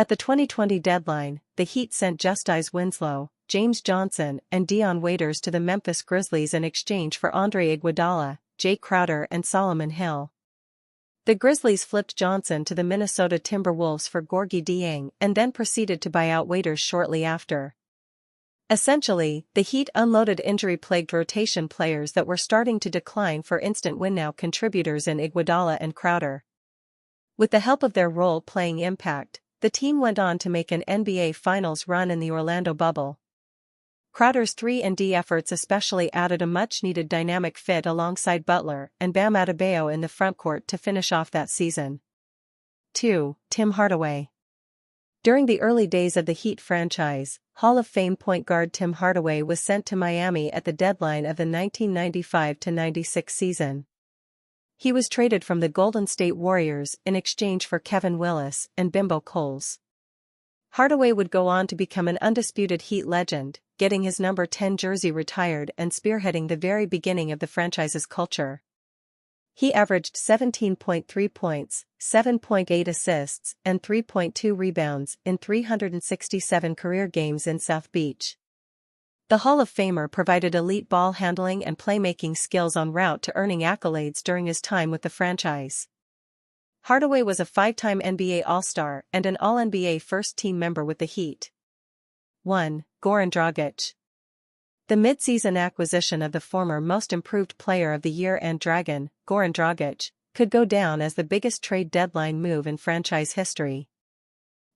At the 2020 deadline, the Heat sent Justice Winslow, James Johnson, and Dion Waiters to the Memphis Grizzlies in exchange for Andre Iguodala, Jay Crowder, and Solomon Hill. The Grizzlies flipped Johnson to the Minnesota Timberwolves for Gorgui Dieng and then proceeded to buy out Waiters shortly after. Essentially, the Heat unloaded injury-plagued rotation players that were starting to decline for instant win-now contributors in Iguodala and Crowder. With the help of their role-playing impact, the team went on to make an NBA Finals run in the Orlando bubble. Crowder's 3-and-D efforts especially added a much-needed dynamic fit alongside Butler and Bam Adebayo in the frontcourt to finish off that season. 2. Tim Hardaway. During the early days of the Heat franchise, Hall of Fame point guard Tim Hardaway was sent to Miami at the deadline of the 1995-96 season. He was traded from the Golden State Warriors in exchange for Kevin Willis and Bimbo Coles. Hardaway would go on to become an undisputed Heat legend, getting his number 10 jersey retired and spearheading the very beginning of the franchise's culture. He averaged 17.3 points, 7.8 assists, and 3.2 rebounds in 367 career games in South Beach. The Hall of Famer provided elite ball handling and playmaking skills en route to earning accolades during his time with the franchise. Hardaway was a 5-time NBA All-Star and an All-NBA first-team member with the Heat. 1. Goran Dragic. The mid-season acquisition of the former Most Improved Player of the Year and Dragon, Goran Dragic, could go down as the biggest trade deadline move in franchise history.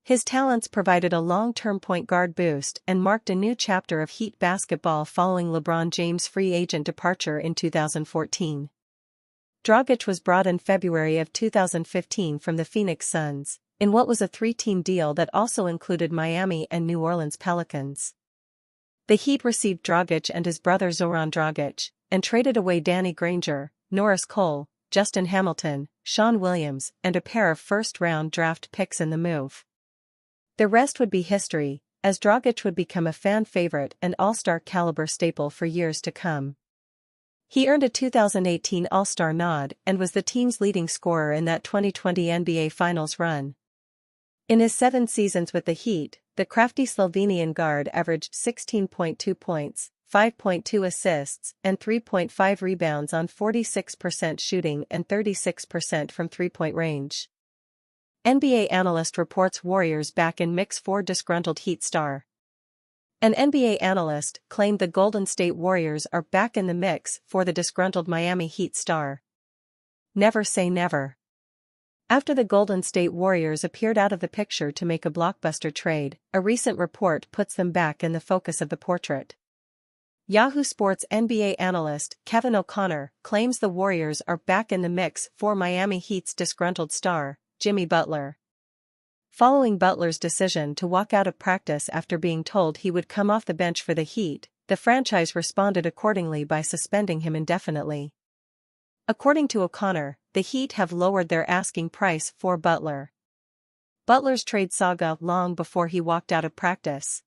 His talents provided a long-term point guard boost and marked a new chapter of Heat basketball following LeBron James' free agent departure in 2014. Dragic was brought in February of 2015 from the Phoenix Suns, in what was a 3-team deal that also included Miami and New Orleans Pelicans. The Heat received Dragic and his brother Zoran Dragic, and traded away Danny Granger, Norris Cole, Justin Hamilton, Sean Williams, and a pair of first-round draft picks in the move. The rest would be history, as Dragic would become a fan favorite and All-Star caliber staple for years to come. He earned a 2018 All-Star nod and was the team's leading scorer in that 2020 NBA Finals run. In his 7 seasons with the Heat, the crafty Slovenian guard averaged 16.2 points, 5.2 assists, and 3.5 rebounds on 46% shooting and 36% from three-point range. NBA analyst reports Warriors back in mix for disgruntled Heat star. An NBA analyst claimed the Golden State Warriors are back in the mix for the disgruntled Miami Heat star. Never say never. After the Golden State Warriors appeared out of the picture to make a blockbuster trade, a recent report puts them back in the focus of the portrait. Yahoo Sports NBA analyst Kevin O'Connor claims the Warriors are back in the mix for Miami Heat's disgruntled star, Jimmy Butler. Following Butler's decision to walk out of practice after being told he would come off the bench for the Heat, the franchise responded accordingly by suspending him indefinitely. According to O'Connor, the Heat have lowered their asking price for Butler. Butler's trade saga long before he walked out of practice.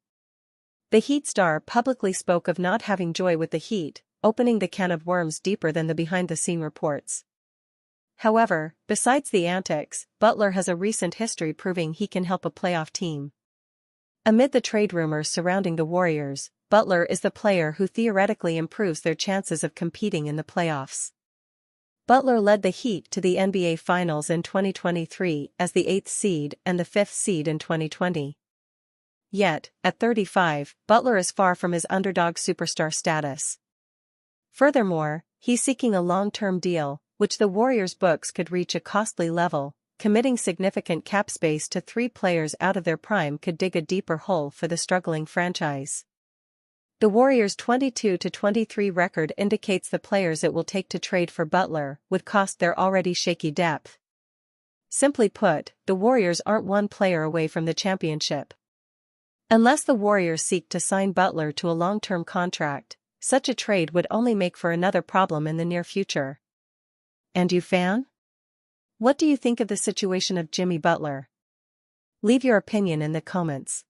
The Heat star publicly spoke of not having joy with the Heat, opening the can of worms deeper than the behind-the-scene reports. However, besides the antics, Butler has a recent history proving he can help a playoff team. Amid the trade rumors surrounding the Warriors, Butler is the player who theoretically improves their chances of competing in the playoffs. Butler led the Heat to the NBA Finals in 2023 as the 8th seed and the 5th seed in 2020. Yet, at 35, Butler is far from his underdog superstar status. Furthermore, he's seeking a long-term deal, which the Warriors' books could reach a costly level. Committing significant cap space to 3 players out of their prime could dig a deeper hole for the struggling franchise. The Warriors' 22-23 record indicates the players it will take to trade for Butler would cost their already shaky depth. Simply put, the Warriors aren't one player away from the championship. Unless the Warriors seek to sign Butler to a long-term contract, such a trade would only make for another problem in the near future. And you, fan? What do you think of the situation of Jimmy Butler? Leave your opinion in the comments.